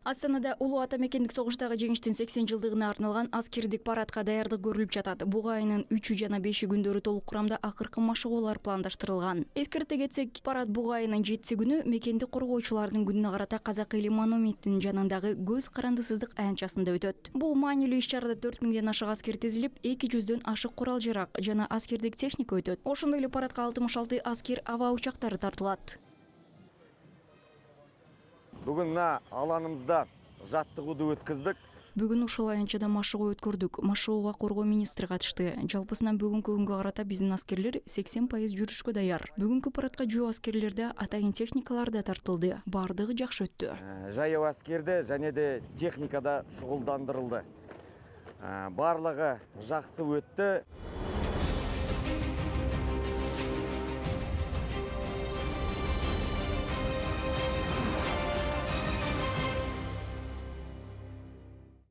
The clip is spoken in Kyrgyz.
Астанада улуу ата мекендик согуштагы жеңиштин 80 жылдыгына арналган аскердик парадка даярдык көрүлүп жатат. Буга айынын 3 жана 5 күндөрү толук курамда акыркы машыгуулар пландаштырылган. Эскерте кетсек, парад буга айынын 7 күнү мекенди коргоочулардын күнүнө карата Казак эли монументинин жанындагы көз карандысыздык аянтчасында өтөт. Бул маанилүү иш-чарада 4000ден ашык аскер тизилип, 200дөн ашык курал-жарак жана аскердик техника өтөт. Ошондой эле парадка 66 аскер аба учактары тартылат. Бүгін мына аланымызда жаттығуды өткіздік. Бүгүн ушул аянтчада машыгуу өткөрдүк. Машыгууга коргоо министри катышты. Жалпысынан бүгүнкү күнгө карата биздин аскерлер 80% жүрүшкө даяр. Бүгүнкү парадка жөө аскерлерде атайын техникалар да тартылды. Бардыгы жакшы өттү. Жаяу аскерде және де техникада шұғылдандырылды. Барлығы жақсы өтті.